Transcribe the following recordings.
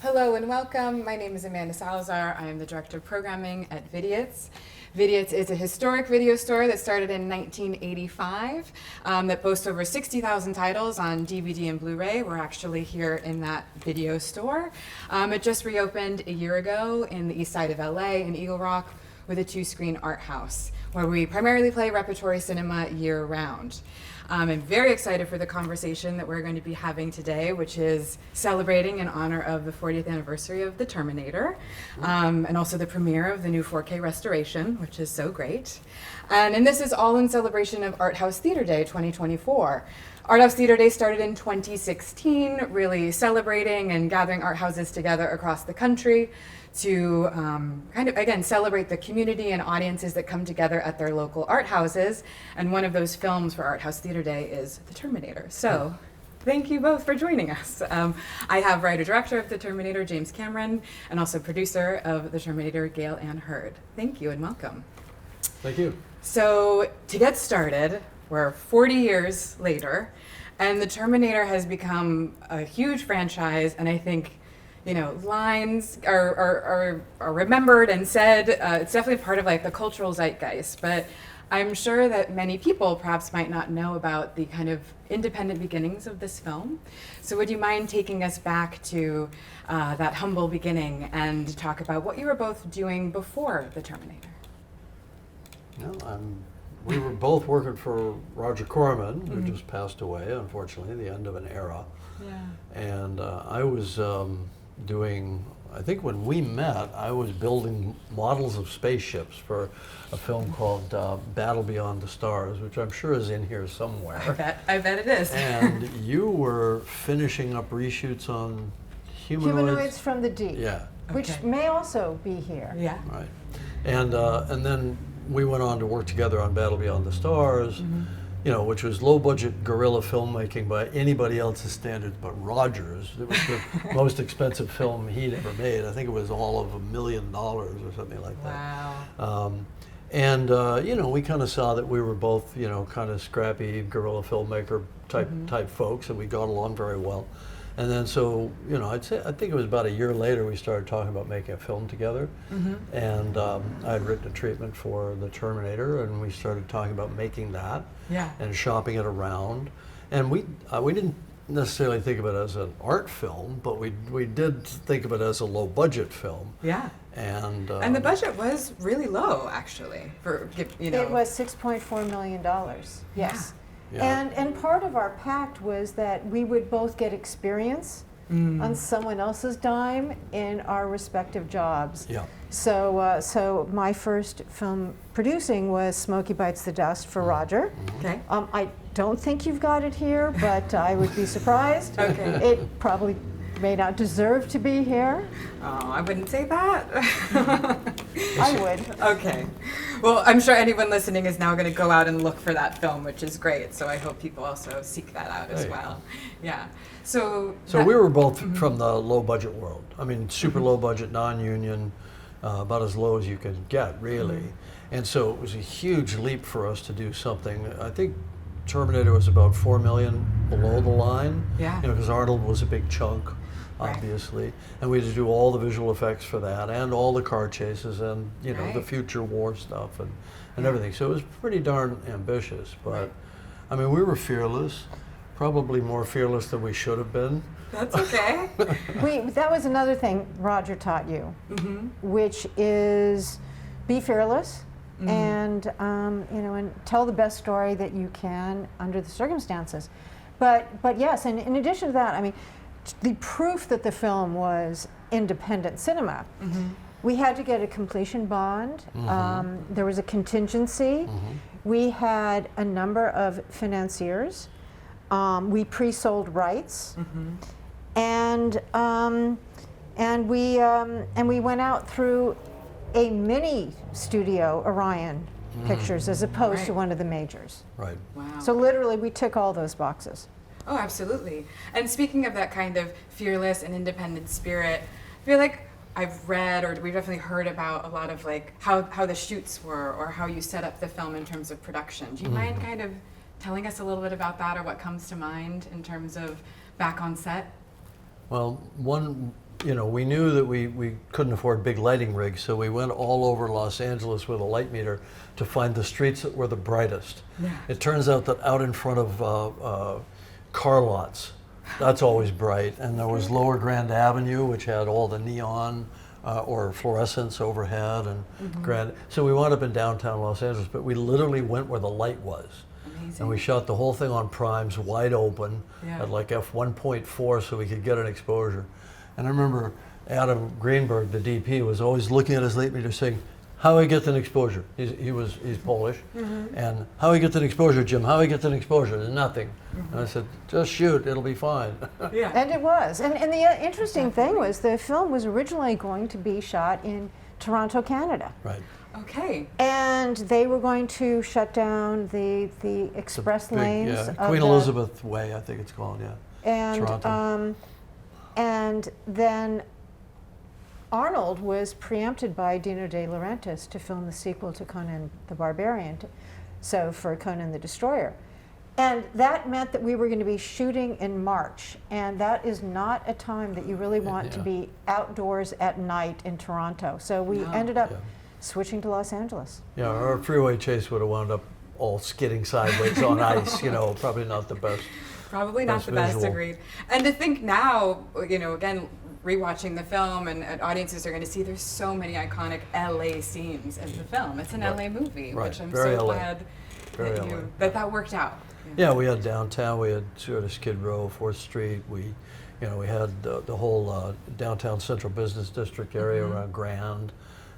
Hello and welcome. My name is Amanda Salazar. I am the Director of Programming at Vidiots. Vidiots is a historic video store that started in 1985 that boasts over 60,000 titles on DVD and Blu-ray. We're actually here in that video store. It just reopened a year ago in the east side of LA in Eagle Rock with a 2-screen art house where we primarily play repertory cinema year-round. I'm very excited for the conversation that we're going to be having today, which is celebrating in honor of the 40th anniversary of The Terminator, and also the premiere of the new 4K restoration, which is so great. And this is all in celebration of Art House Theater Day 2024. Art House Theater Day started in 2016, really celebrating and gathering art houses together across the country to kind of, again, celebrate the community and audiences that come together at their local art houses. And one of those films for Art House Theater Day is The Terminator. So thank you both for joining us. I have writer-director of The Terminator, James Cameron, and also producer of The Terminator, Gail Ann Hurd. Thank you and welcome. Thank you. So to get started, we're 40 years later, and The Terminator has become a huge franchise, and I think lines are remembered and said. It's definitely part of like the cultural zeitgeist, but I'm sure that many people perhaps might not know about the kind of independent beginnings of this film. So would you mind taking us back to that humble beginning and talk about what you were both doing before The Terminator? We were both working for Roger Corman, who just passed away, unfortunately, the end of an era. Yeah. And I was I think when we met, I was building models of spaceships for a film called Battle Beyond the Stars, which I'm sure is in here somewhere. I bet it is. And you were finishing up reshoots on Humanoids from the Deep. Yeah. Which may also be here. Yeah. Right. And then we went on to work together on Battle Beyond the Stars, which was low-budget guerrilla filmmaking by anybody else's standards but Roger's. It was the most expensive film he'd ever made. I think it was all of $1 million or something like that. Wow. We kind of saw that we were both, kind of scrappy guerrilla filmmaker type folks, and we got along very well. And then I think it was about a year later we started talking about making a film together. And I had written a treatment for The Terminator, and we started talking about making that and shopping it around. And we didn't necessarily think of it as an art film, but we did think of it as a low budget film. Yeah. And the budget was really low, actually. It was $6.4 million. Yes. Yeah. Yeah. And part of our pact was that we would both get experience on someone else's dime in our respective jobs. Yeah. So my first film producing was Smokey Bites the Dust for Roger. Okay. I don't think you've got it here, but I would be surprised. Okay. It probably may not deserve to be here. Oh, I wouldn't say that. I would. Okay. Well, I'm sure anyone listening is now going to go out and look for that film, which is great. So I hope people also seek that out as well. Yeah. So we were both from the low budget world. I mean, super low budget, non-union, about as low as you could get, really. And so it was a huge leap for us to do something. I think Terminator was about $4 million below the line. Yeah. Because Arnold was a big chunk, obviously, and we had to do all the visual effects for that, and all the car chases, and the future war stuff, and everything. So it was pretty darn ambitious. But I mean, we were fearless, probably more fearless than we should have been. That's okay. That was another thing Roger taught you, which is be fearless. And and tell the best story that you can under the circumstances. But yes, and in addition to that, I mean, the proof that the film was independent cinema, we had to get a completion bond. There was a contingency. We had a number of financiers. We pre-sold rights, and we went out through a mini studio, Orion Pictures, as opposed to one of the majors. Right. Wow. So literally, we tick all those boxes. Oh, absolutely. And speaking of that kind of fearless and independent spirit, I feel like I've read, or we've definitely heard about a lot of like how the shoots were, or how you set up the film in terms of production. Do you mind kind of telling us a little bit about that, or what comes to mind in terms of back on set? Well, one you know, we knew that we couldn't afford big lighting rigs, so we went all over Los Angeles with a light meter to find the streets that were the brightest. Yeah. It turns out that out in front of car lots, that's always bright. And there was Lower Grand Avenue, which had all the neon or fluorescence overhead, and so we wound up in downtown Los Angeles, but we literally went where the light was. Amazing. And we shot the whole thing on primes, wide open, Yeah. at like f1.4, so we could get an exposure. And I remember Adam Greenberg, the DP, was always looking at his light meter saying, "How do I get an exposure?" He's Polish, and "How do I get an exposure, Jim? How do I get an exposure?" There's nothing. And I said, "Just shoot, it'll be fine." Yeah. And it was. And the interesting thing was the film was originally going to be shot in Toronto, Canada. Right. Okay. And they were going to shut down the express Big, lanes. yeah, of Queen the- Elizabeth Way, I think it's called, yeah. And Toronto. And then Arnold was preempted by Dino De Laurentiis to film the sequel to Conan the Barbarian, so for Conan the Destroyer. And that meant that we were going to be shooting in March, and that is not a time that you really want to Yeah. be outdoors at night in Toronto. So we No. ended up Yeah. switching to Los Angeles. Yeah, our freeway chase would have wound up all skidding sideways on ice, you know, probably not the best. Probably not Best the best, visual. agreed. And to think now, you know, again, rewatching the film and audiences are going to see there's so many iconic LA scenes in the film. It's an Right. LA movie, Right. which I'm Very so LA. glad Very that, LA. that worked out. Yeah, we had downtown, we had sort of Skid Row, 4th Street, we had the whole downtown central business district area around Grand,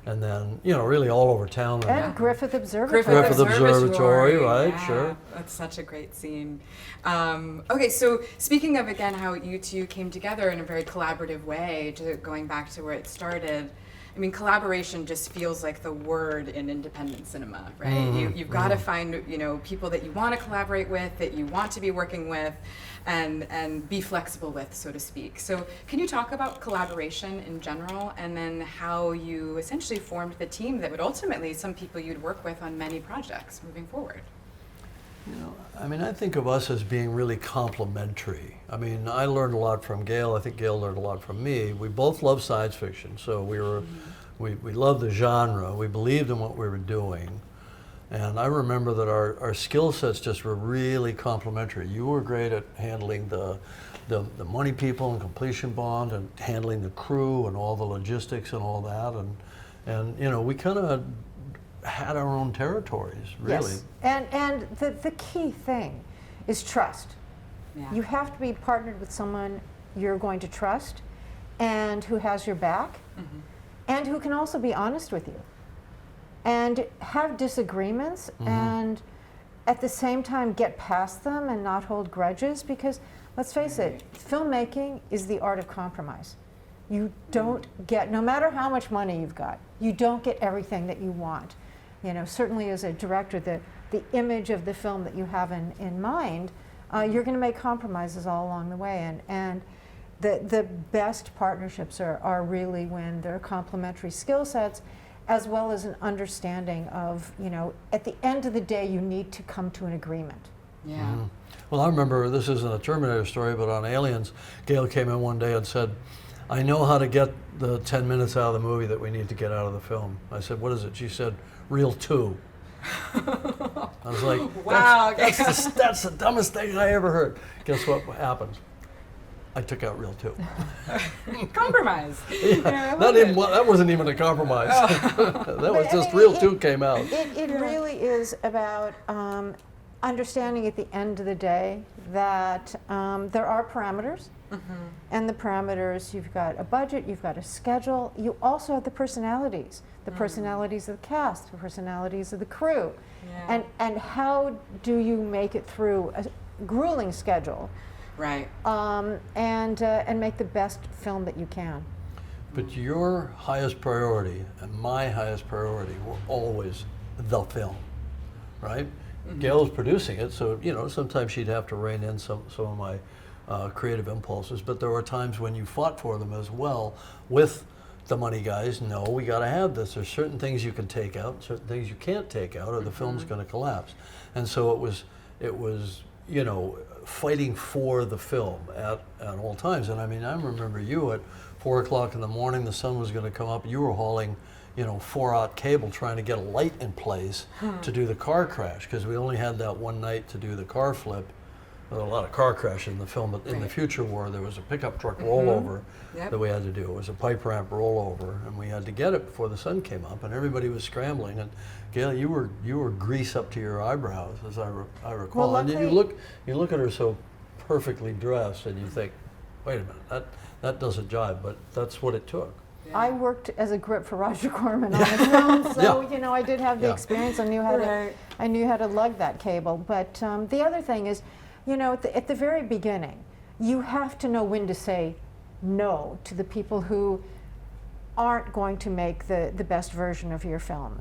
and then, you know, really all over town. And Griffith Observatory. Griffith Observatory, right, yeah, sure. That's such a great scene. Okay, so speaking of, again, how you two came together in a very collaborative way, going back to where it started, I mean, collaboration just feels like the word in independent cinema, right? You've got to find, you know, people that you want to collaborate with, that you want to be working with, and be flexible with, so to speak. So can you talk about collaboration in general, and then how you essentially formed the team that would ultimately, some people you'd work with on many projects moving forward? You know, I mean, I think of us as being really complementary. I mean, I learned a lot from Gail. I think Gail learned a lot from me. We both love science fiction, so we loved the genre. We believed in what we were doing. And I remember that our skill sets just were really complementary. You were great at handling the money people and completion bond, and handling the crew and all the logistics and all that. And you know, we kind of had our own territories, really. Yes. And the key thing is trust. Yeah. You have to be partnered with someone you're going to trust and who has your back and who can also be honest with you and have disagreements and at the same time get past them and not hold grudges, because let's face it, filmmaking is the art of compromise. You don't get, no matter how much money you've got, you don't get everything that you want. You know, certainly as a director, the image of the film that you have in mind, you're going to make compromises all along the way. And the best partnerships are really when there are complementary skill sets, as well as an understanding of, you know, at the end of the day, you need to come to an agreement. Yeah. Well, I remember, this isn't a Terminator story, but on Aliens, Gail came in one day and said, "I know how to get the 10 minutes out of the movie that we need to get out of the film." I said, "What is it?" She said, "Reel 2." I was like, Wow. that's the dumbest thing I ever heard. Guess what happened? I took out Reel 2. Compromise. Yeah, I love it. that wasn't even a compromise. That was I just mean, Reel 2 came out. It really is about understanding at the end of the day that there are parameters, and the parameters, you've got a budget, you've got a schedule, you also have the personalities of the cast, the personalities of the crew, Yeah. and how do you make it through a grueling schedule, Right. and make the best film that you can. But your highest priority and my highest priority were always the film, right? Gail was producing it, so you know sometimes she'd have to rein in some of my creative impulses. But there were times when you fought for them as well with the money guys. No, we got to have this. There's certain things you can take out, certain things you can't take out, or the film's going to collapse. And so it was you know, fighting for the film at all times. And I mean, I remember you at 4 o'clock in the morning, the sun was going to come up. You were hauling, 4-aught cable trying to get a light in place to do the car crash, because we only had that one night to do the car flip. There was a lot of car crash in the film, but in the future war, there was a pickup truck rollover that we had to do. It was a pipe ramp rollover, and we had to get it before the sun came up, and everybody was scrambling. And Gail, you were grease up to your eyebrows, as I recall. Well, and you look at her so perfectly dressed, and you think, wait a minute, that doesn't jive, but that's what it took. Yeah. I worked as a grip for Roger Corman on the film, so I did have the experience. I knew how to lug that cable. But the other thing is, at the very beginning, you have to know when to say no to the people who aren't going to make the best version of your film.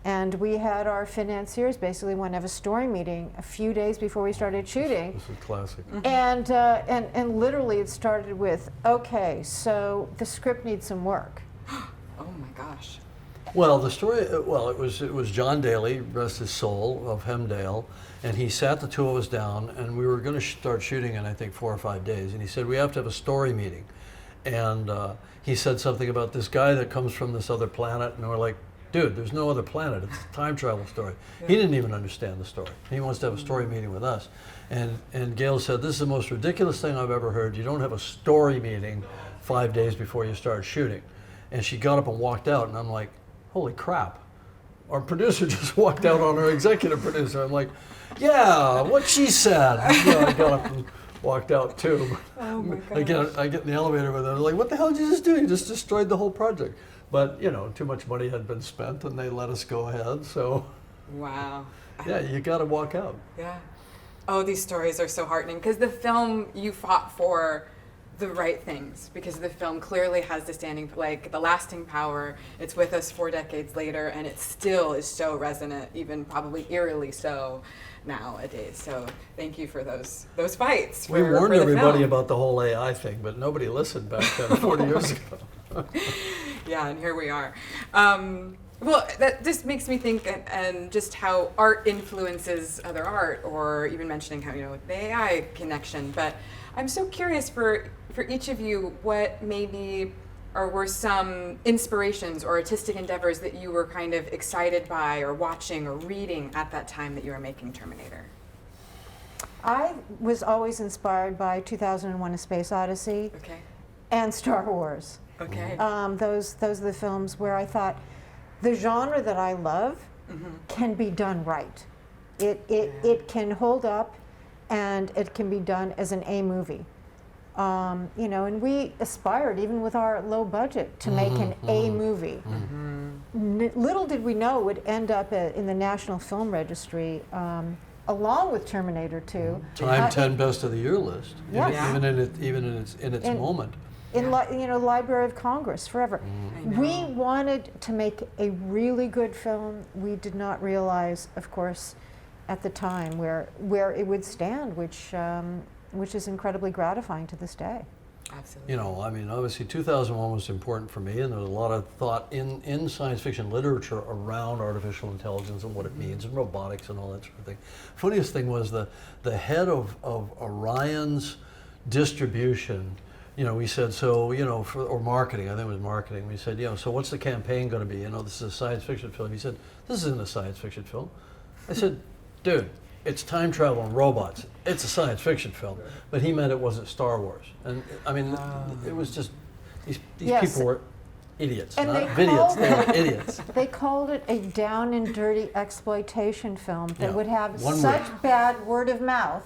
And we had our financiers basically want to have a story meeting a few days before we started shooting. This is classic. And literally it started with, okay, so the script needs some work. Oh my gosh. Well, the story, it was John Daly, rest his soul, of Hemdale, and he sat the two of us down, and we were going to start shooting in, I think, 4 or 5 days, and he said, we have to have a story meeting. And he said something about this guy that comes from this other planet, and we're like, dude, there's no other planet. It's a time travel story. He didn't even understand the story. He wants to have a story meeting with us. And Gail said, this is the most ridiculous thing I've ever heard. You don't have a story meeting 5 days before you start shooting. And she got up and walked out, and I'm like, holy crap. Our producer just walked out on our executive producer. I'm like, yeah, what she said. I got up and walked out too. Oh my gosh. I get in the elevator with them. Like, what the hell did you just do? You just destroyed the whole project. But, too much money had been spent, and they let us go ahead, so. Wow. Yeah, you got to walk out. Yeah. Oh, these stories are so heartening, because the film, you fought for the right things, because the film clearly has the lasting power. It's with us 4 decades later, and it still is so resonant, even probably eerily so nowadays. So thank you for those fights. We warned everybody about the whole AI thing, but nobody listened back then 40 years ago. Yeah, and here we are. Well, that just makes me think, and just how art influences other art, or even mentioning how, the AI connection. But I'm so curious for each of you, what maybe were some inspirations or artistic endeavors that you were kind of excited by, or watching or reading at that time that you were making Terminator? I was always inspired by 2001: A Space Odyssey and Star Wars. Okay. Those are the films where I thought the genre that I love can be done right. It can hold up, and it can be done as an A movie. And we aspired, even with our low budget, to make an A movie. Little did we know it would end up in the National Film Registry, along with Terminator 2. Time 10 Best of the Year list. Yes. Even in its moment. In Library of Congress forever. We wanted to make a really good film. We did not realize, of course, at the time where it would stand, which is incredibly gratifying to this day. Absolutely. Obviously 2001 was important for me, and there was a lot of thought in science fiction literature around artificial intelligence and what it means, and robotics and all that sort of thing. Funniest thing was the head of Orion's distribution. We said, or marketing, I think it was marketing. We said, so what's the campaign going to be? This is a science fiction film. He said, this isn't a science fiction film. I said, dude, it's time travel and robots. It's a science fiction film. But he meant it wasn't Star Wars. And it was just, these people were idiots, and not Vidiots, they were idiots. They called it a down and dirty exploitation film that would have One such week. bad word of mouth,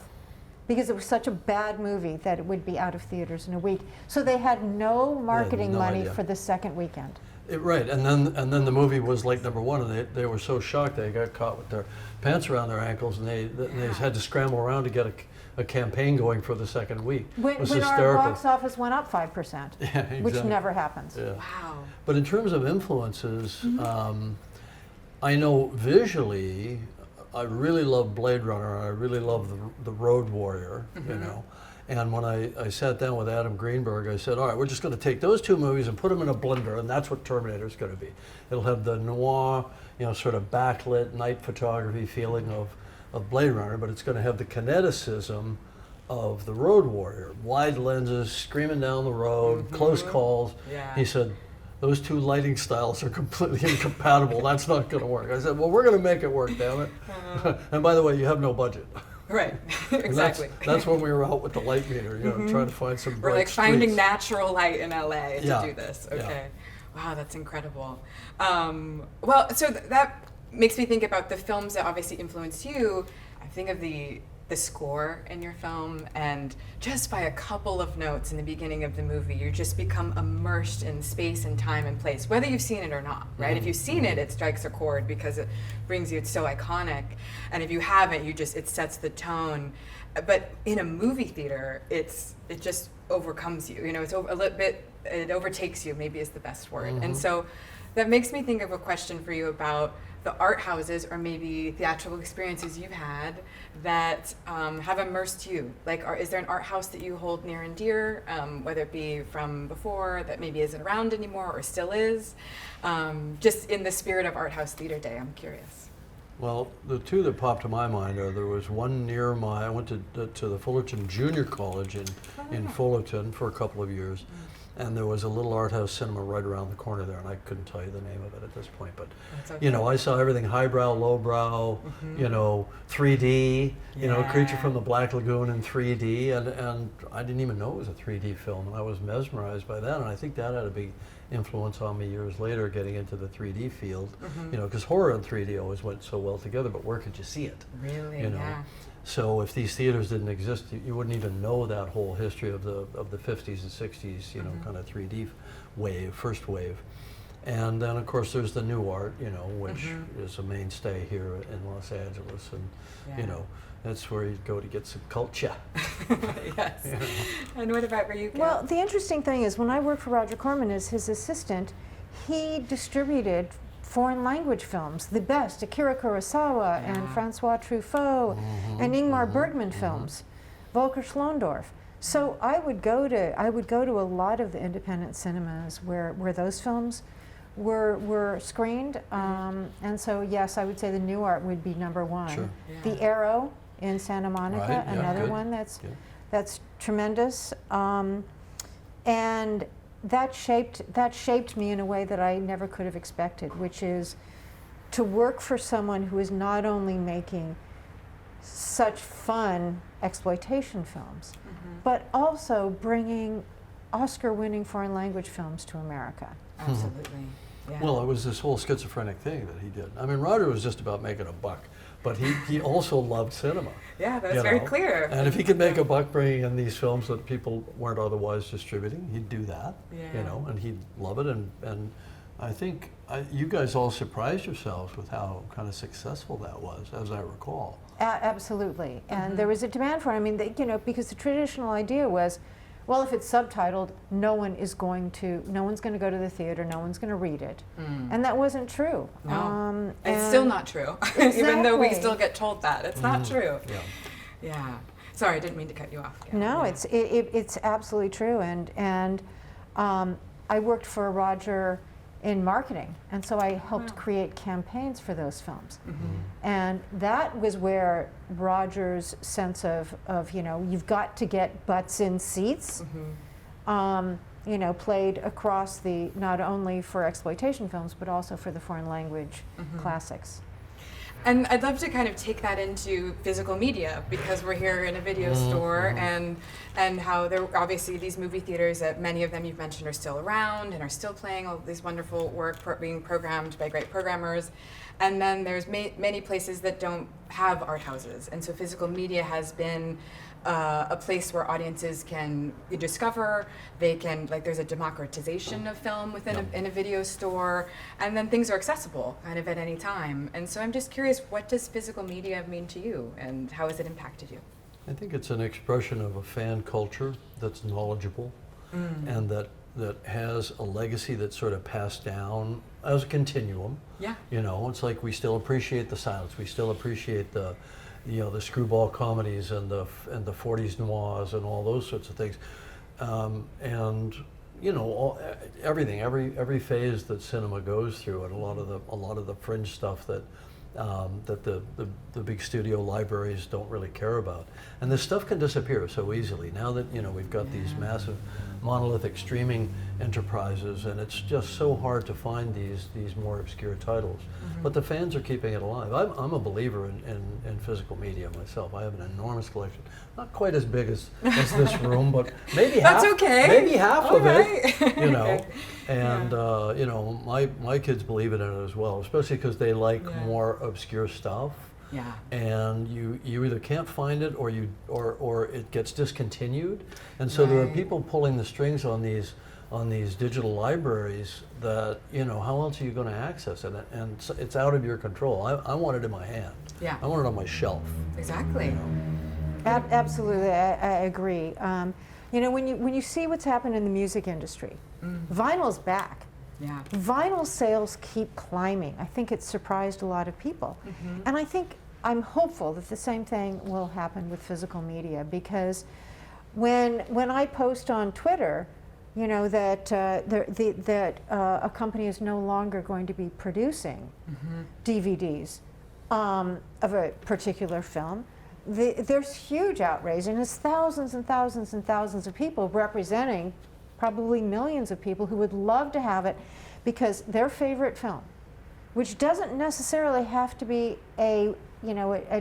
because it was such a bad movie, that it would be out of theaters in a week. So they had no marketing no money idea. for the second weekend. Right, and then the movie was like #1, and they were so shocked they got caught with their pants around their ankles, and they had to scramble around to get a campaign going for the second week. It was When our hysterical. box office went up 5%, Yeah, exactly. which never happens. Yeah. Wow. But in terms of influences, I know visually, I really love Blade Runner. I really love the Road Warrior, And when I sat down with Adam Greenberg, I said, all right, we're just going to take those two movies and put them in a blender, and that's what Terminator is going to be. It'll have the noir, sort of backlit night photography feeling of Blade Runner, but it's going to have the kineticism of the road warrior. Wide lenses, screaming down the road, close calls. Yeah. He said, those two lighting styles are completely incompatible. That's not going to work. I said, well, we're going to make it work, damn it. And by the way, you have no budget. Right, And exactly. That's when we were out with the light meter, trying to find some bright We're like finding streets. natural light in LA to do this. Okay. Wow, that's incredible. Well, so that makes me think about the films that obviously influenced you. I think of the score in your film, and just by a couple of notes in the beginning of the movie, you just become immersed in space and time and place, whether you've seen it or not, right? If you've seen it, it strikes a chord because it brings you, it's so iconic. And if you haven't, it sets the tone. But in a movie theater, it just overcomes you. It's a little bit, it overtakes you, maybe is the best word. And so that makes me think of a question for you about the art houses or maybe theatrical experiences you've had that have immersed you. Like, is there an art house that you hold near and dear, whether it be from before that maybe isn't around anymore or still is? Just in the spirit of Art House Theater Day, I'm curious. Well, the two that popped to my mind are, there was one near I went to the Fullerton Junior College in Fullerton for a couple of years. And there was a little art house cinema right around the corner there, and I couldn't tell you the name of it at this point. But, okay. I saw everything highbrow, lowbrow, 3D, Creature from the Black Lagoon in 3D. And I didn't even know it was a 3D film, and I was mesmerized by that. And I think that had a big influence on me years later, getting into the 3D field. Because horror and 3D always went so well together, but where could you see it? Really, Yeah. So if these theaters didn't exist, you wouldn't even know that whole history of the 50s and 60s, kind of 3D wave, first wave. And then of course there's the new art, which is a mainstay here in Los Angeles, and that's where you go to get some culture. Yes. And what about for you, Kat? Well, the interesting thing is, when I worked for Roger Corman as his assistant, he distributed foreign language films, the best, Akira Kurosawa and Francois Truffaut and Ingmar Bergman films, Volker Schlondorf. So I would go to a lot of the independent cinemas where those films were screened, and so yes, I would say the new art would be number one. Sure. Yeah. The Arrow in Santa Monica, Right, yeah, another good. one that's Good. that's tremendous, and that shaped me in a way that I never could have expected, which is to work for someone who is not only making such fun exploitation films, but also bringing Oscar-winning foreign language films to America. Absolutely. Yeah. Well, it was this whole schizophrenic thing that he did. I mean, Roger was just about making a buck, but he also loved cinema. Yeah, that's very clear. And if he could make a buck bringing in these films that people weren't otherwise distributing, he'd do that. And he'd love it. And I think you guys all surprised yourselves with how kind of successful that was, as I recall. Absolutely, and there was a demand for it. I mean, because the traditional idea was, well, if it's subtitled, no one's going to go to the theater, no one's going to read it. And that wasn't true. No. It's still not true. Even though we still get told that. It's not true. Yeah. Sorry, I didn't mean to cut you off. Yeah. No, it's absolutely true. And I worked for Roger in marketing, and so I helped create campaigns for those films. And that was where Roger's sense of you've got to get butts in seats, played across not only for exploitation films, but also for the foreign language classics. And I'd love to kind of take that into physical media, because we're here in a video store, and how there obviously these movie theaters that many of them you've mentioned are still around and are still playing all these wonderful work being programmed by great programmers. And then there's many places that don't have art houses, and so physical media has been a place where audiences can discover, there's a democratization of film in a video store, and then things are accessible kind of at any time. And so I'm just curious, what does physical media mean to you, and how has it impacted you? I think it's an expression of a fan culture that's knowledgeable and that has a legacy that's sort of passed down as a continuum. Yeah. It's like we still appreciate the silence, we still appreciate the screwball comedies and the 40s noirs and all those sorts of things, and everything, every phase that cinema goes through, and a lot of the fringe stuff that that the big studio libraries don't really care about. And this stuff can disappear so easily now that we've got these massive monolithic streaming enterprises, and it's just so hard to find these more obscure titles. But the fans are keeping it alive. I'm a believer in physical media myself. I have an enormous collection, not quite as big as this room, but maybe half. That's okay. Maybe half All of right. it. Okay. And my kids believe in it as well, especially because they like more obscure stuff. Yeah. And you either can't find it or it gets discontinued, and so there are people pulling the strings on these digital libraries that how else are you going to access it, and it's out of your control. I want it in my hand. Yeah. I want it on my shelf. Exactly. Absolutely, I agree. When you see what's happened in the music industry, vinyl's back. Yeah. Vinyl sales keep climbing. I think it's surprised a lot of people. And I'm hopeful that the same thing will happen with physical media, because when I post on Twitter, that a company is no longer going to be producing DVDs of a particular film, there's huge outrage, and it's thousands and thousands and thousands of people representing probably millions of people who would love to have it, because their favorite film, which doesn't necessarily have to be a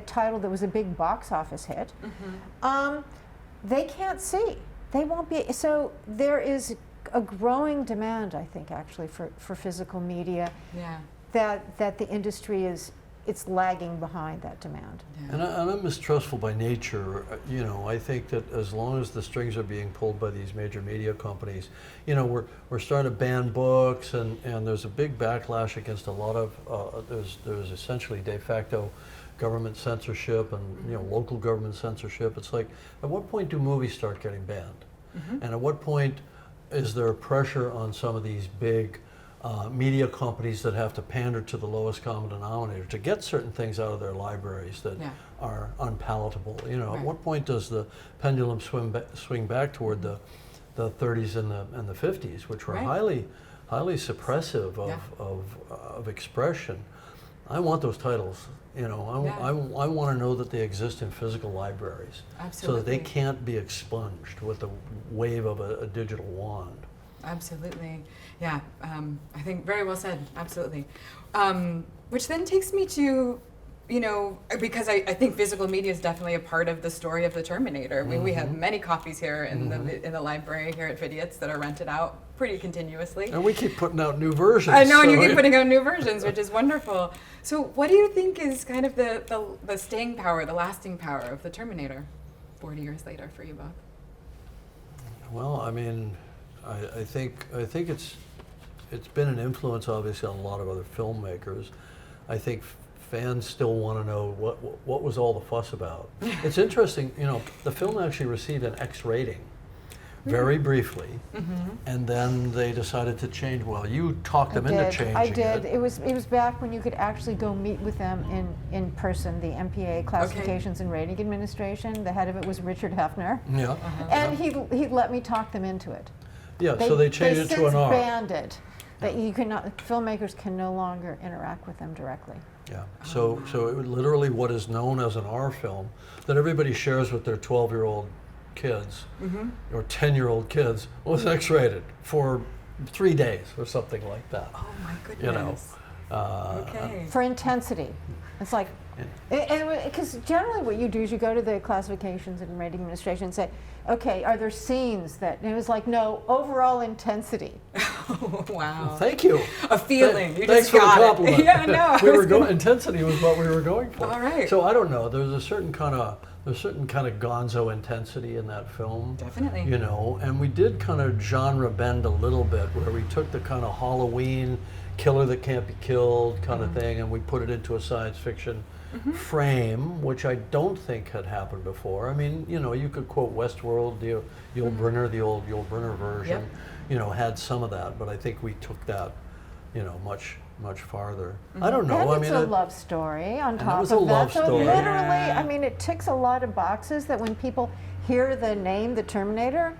title that was a big box office hit, they can't see. They won't be. So there is a growing demand, I think, actually, for physical media. Yeah. That the industry it's lagging behind that demand. Yeah. And I'm mistrustful by nature. I think that as long as the strings are being pulled by these major media companies, we're starting to ban books, and there's a big backlash against a lot of, there's essentially de facto government censorship and local government censorship. It's like, at what point do movies start getting banned? And at what point is there pressure on some of these big media companies that have to pander to the lowest common denominator to get certain things out of their libraries that are unpalatable? At what point does the pendulum swing back toward the 30s and the 50s, which were highly suppressive of expression? I want those titles. I want to know that they exist in physical libraries, so that they can't be expunged with the wave of a digital wand. Absolutely. Yeah, I think very well said. Absolutely. Which then takes me to, because I think physical media is definitely a part of the story of the Terminator. We have many copies here in the library here at Vidiots that are rented out pretty continuously. And we keep putting out new versions. I know, and you keep putting out new versions, which is wonderful. So what do you think is kind of the staying power, the lasting power of the Terminator 40 years later for you both? Well, I mean, I think it's been an influence, obviously, on a lot of other filmmakers. I think fans still want to know what was all the fuss about. It's interesting, the film actually received an X rating, very briefly, and then they decided to change. Well, you talked them into changing it. I did. It was back when you could actually go meet with them in person. The MPA, Classifications and Rating Administration. The head of it was Richard Hefner. Yeah. And he let me talk them into it. Yeah. So they changed it to an R. They since banned it. That you cannot. Filmmakers can no longer interact with them directly. Yeah. So it literally what is known as an R film that everybody shares with their 12-year-old kids or 10-year-old kids was X-rated for 3 days or something like that. Oh my goodness. Okay. For intensity. It's like, because generally what you do is you go to the Classifications and Rating Administration and say, okay, are there scenes that, and it was like, no, overall intensity. Oh, wow. Well, thank you. A feeling. You Thanks just for the got compliment. it. Yeah, no. Intensity was what we were going for. All right. So I don't know. There's a certain kind of gonzo intensity in that film. Definitely. And we did kind of genre bend a little bit, where we took the kind of Halloween killer that can't be killed kind of thing, and we put it into a science fiction frame, which I don't think had happened before. I mean, you could quote Westworld, the Yul Brynner, the old Yul Brynner version, had some of that, but I think we took that, much farther. I don't know. And it's a love story on top of that. It was a love so story. Literally, I mean, it ticks a lot of boxes that when people hear the name, the Terminator,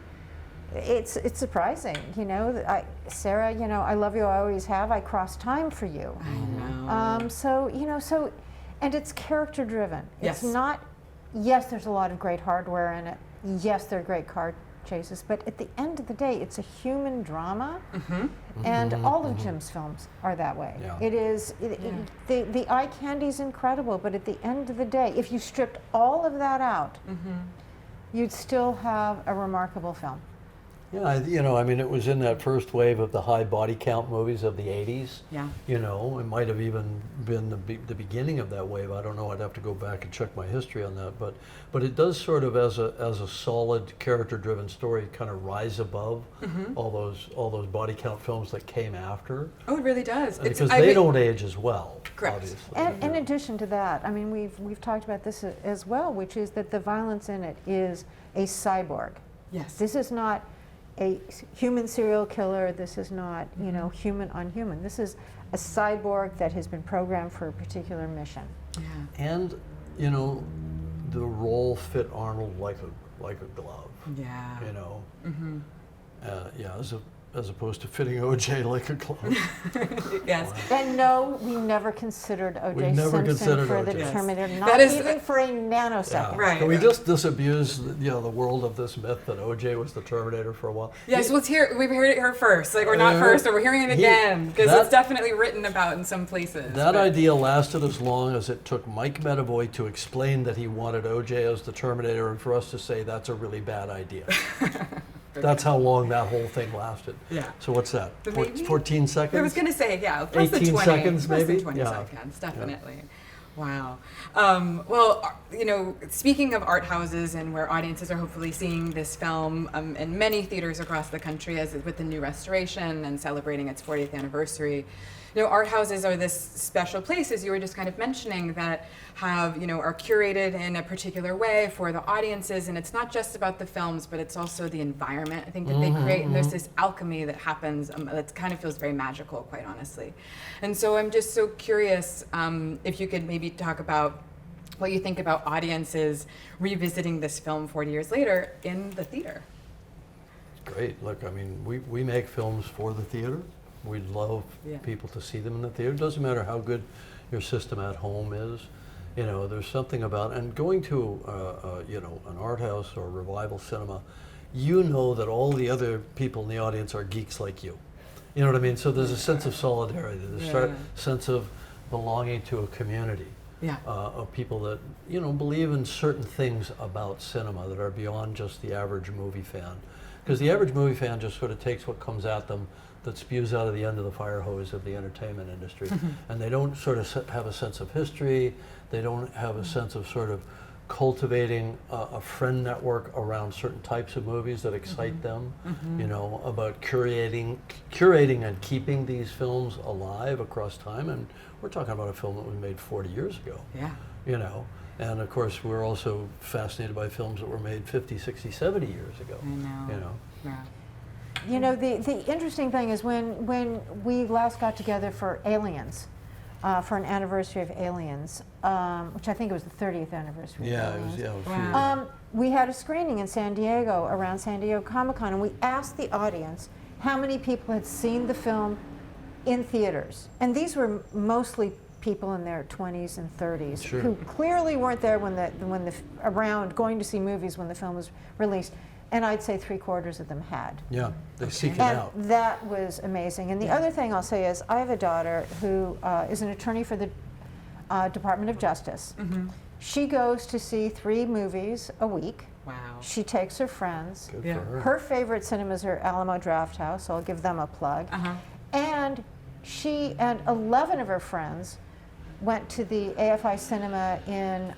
it's surprising, you know. Sarah, you know, I love you, I always have. I cross time for you. I know. So you know, and it's character driven. Yes. It's not. Yes, there's a lot of great hardware in it. Yes, there are great car chases, but at the end of the day, it's a human drama, and all of Jim's films are that way. Yeah. It is. The eye candy is incredible, but at the end of the day, if you stripped all of that out, you'd still have a remarkable film. Yeah, you know, I mean, it was in that first wave of the high body count movies of the 80s. Yeah. You know, it might have even been the beginning of that wave. I don't know. I'd have to go back and check my history on that. But it does sort of, as a solid character-driven story, kind of rise above all those body count films that came after. Oh, it really does. Because they don't age as well. Correct. Obviously. And in addition to that, I mean, we've talked about this as well, which is that the violence in it is a cyborg. Yes. This is not a human serial killer. This is not, you know, human on human. This is a cyborg that has been programmed for a particular mission. Yeah. And, you know, the role fit Arnold like a glove. Yeah. You know. Yeah, as opposed to fitting OJ like a glove. Yes. And no, we never considered We O.J. never Simpson considered for the O.J. Terminator, not That is- even for a nanosecond. Yeah. Right. Can we just disabuse the world of this myth that OJ was the Terminator for a while? Yes, let's hear. We've heard it here first, like, or not first, or we're hearing it again, because that- it's definitely written about in some places. That but- idea lasted as long as it took Mike Medavoy to explain that he wanted OJ as the Terminator, and for us to say that's a really bad idea. That's how long that whole thing lasted. Yeah. So what's that? But maybe- 14 seconds? I was going to say, yeah, plus the 18 20 seconds, plus maybe? the 20 Yeah. seconds, definitely. Wow. Well, you know, speaking of art houses and where audiences are hopefully seeing this film in many theaters across the country, as with the new restoration and celebrating its 40th anniversary, you know, art houses are this special place, as you were just kind of mentioning, that have, you know, are curated in a particular way for the audiences, and it's not just about the films, but it's also the environment, I think, that they create, and there's this alchemy that happens that kind of feels very magical, quite honestly. And so I'm just so curious if you could maybe talk about what you think about audiences revisiting this film 40 years later in the theater. Great. Look, I mean, we make films for the theater. We'd love people to see them in the theater. It doesn't matter how good your system at home is. You know, there's something about, and going to, you know, an art house or revival cinema, you know that all the other people in the audience are geeks like you. You know what I mean? So there's a sense of solidarity, there's a sense of belonging to a community. Yeah. Of people that, you know, believe in certain things about cinema that are beyond just the average movie fan. Because the average movie fan just sort of takes what comes at them that spews out of the end of the fire hose of the entertainment industry. And they don't sort of have a sense of history, they don't have a sense of sort of cultivating a friend network around certain types of movies that excite them, you know, about curating and keeping these films alive across time. And we're talking about a film that was made 40 years ago. Yeah. You know, and of course we're also fascinated by films that were made 50, 60, 70 years ago. I know. You know. Yeah. You know, the interesting thing is when we last got together for Aliens, for an anniversary of Aliens, which I think it was the 30th anniversary Yeah, of it was, Aliens. yeah, it was Wow. huge. We had a screening in San Diego, around San Diego Comic-Con, and we asked the audience how many people had seen the film in theaters. And these were mostly people in their 20s and 30s Sure. who clearly weren't there around going to see movies when the film was released. And I'd say 3/4 of them had. Yeah, they seek it And out. that was amazing. And the other thing I'll say is I have a daughter who is an attorney for the Department of Justice. She goes to see 3 movies a week. Wow. She takes her friends. Good Yeah. for her. Her favorite cinemas are Alamo Drafthouse, so I'll give them a plug. And she and 11 of her friends went to the AFI Cinema in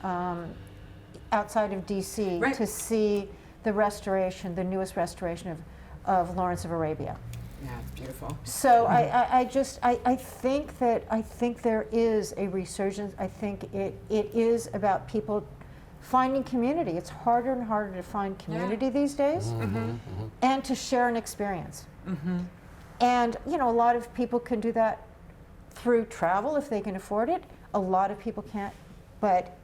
outside of DC Right. to see the restoration, the newest restoration of Lawrence of Arabia. Yeah, it's beautiful. So I think there is a resurgence. I think it is about people finding community. It's harder and harder to find community these days, and to share an experience. And you know, a lot of people can do that through travel if they can afford it. A lot of people can't, but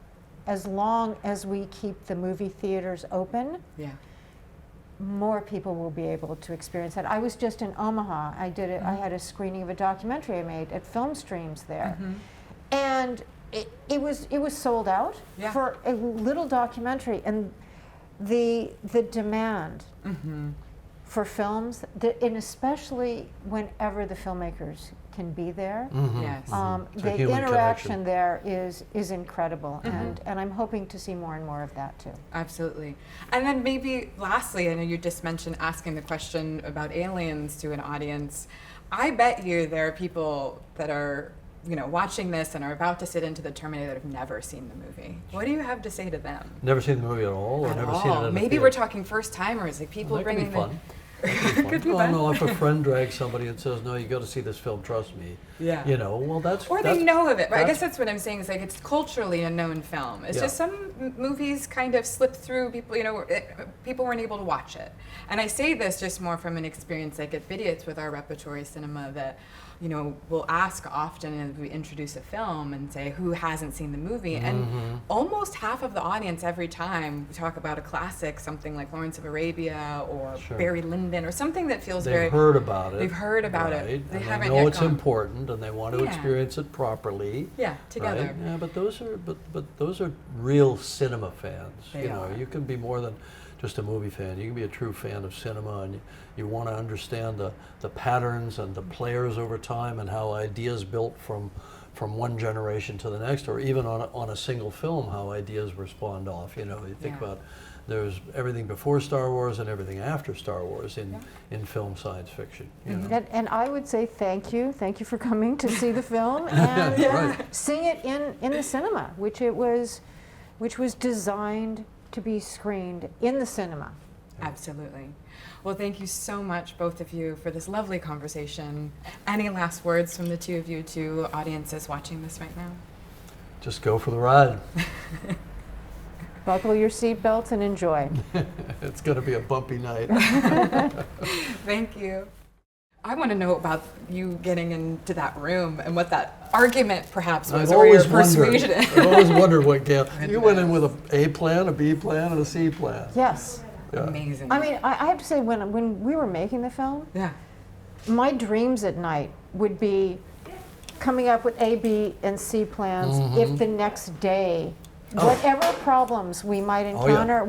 as long as we keep the movie theaters open, Yeah. more people will be able to experience that. I was just in Omaha. I had a screening of a documentary I made at Film Streams there, and it was sold out for a little documentary, and the demand for films, and especially whenever the filmmakers can be there. Yes. The interaction there is incredible, and I'm hoping to see more and more of that too. Absolutely. And then maybe lastly, I know you just mentioned asking the question about aliens to an audience. I bet you there are people that are watching this and are about to sit into the Terminator that have never seen the movie. What do you have to say to them? Never seen the movie at all, or At never all. seen it in a Maybe theater? we're talking first timers, like people That could bringing be fun. Could be fun. No, if a friend drags somebody and says, "No, you got to see this film. Trust me." Yeah. Well, that's Or that's, they know of it, but I that's- guess that's what I'm saying is like it's culturally a known film. It's Yeah. just some movies kind of slip through people, people weren't able to watch it. And I say this just more from an experience like at Vidiots with our repertory cinema that, we'll ask often as we introduce a film and say who hasn't seen the movie, and almost half of the audience every time we talk about a classic, something like Lawrence of Arabia or Sure. Barry Lyndon or something that feels They've very heard about it. They've heard about it. right, They and haven't they know yet it's gone. important, and they want to Yeah. experience it properly. Yeah, together. Right? Yeah, but those are real cinema fans. They are. You can be more than just a movie fan. You can be a true fan of cinema, and you want to understand the patterns and the players over time and how ideas built from one generation to the next, or even on a single film, how ideas were spawned off. You think Yeah. about there's everything before Star Wars and everything after Star Wars in film science fiction. And I would say thank you for coming to see the film and Right. seeing it in the cinema, which was designed to be screened in the cinema. Absolutely. Well, thank you so much, both of you, for this lovely conversation. Any last words from the two of you to audiences watching this right now? Just go for the ride. Buckle your seatbelts and enjoy. It's going to be a bumpy night. Thank you. I want to know about you getting into that room and what that argument perhaps was, or your persuasion. I've always wondered what Gail. You went in with a plan, a B plan, and a C plan. Yes. Yeah. Amazing. I mean, I have to say, when we were making the film, yeah. my dreams at night would be coming up with A, B, and C plans if the next day, whatever problems we might encounter,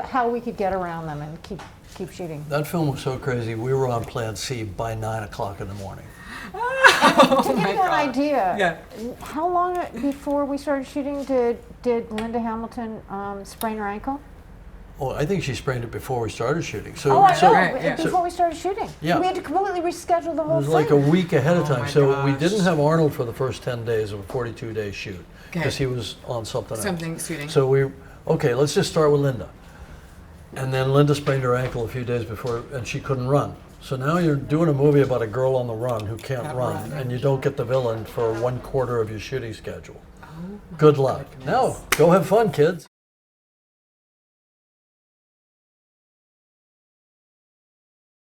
how we could get around them and keep shooting. That film was so crazy. We were on Plan C by 9 o'clock in the morning. To give you an idea, Yeah. how long before we started shooting did Linda Hamilton sprain her ankle? Oh, I think she sprained it before we started shooting. So, Oh, I know, Right, yeah. before we started shooting. Yeah. We had to completely reschedule the it whole was thing. like a week ahead of Oh time. my So we gosh. didn't have Arnold for the first 10 days of a 42-day shoot because he was on something else. Something shooting. So let's just start with Linda. And then Linda sprained her ankle a few days before, and she couldn't run. So now you're doing a movie about a girl on the run who can't run, and you don't get the villain for 1/4 of your shooting schedule. Good luck. Now, go have fun, kids.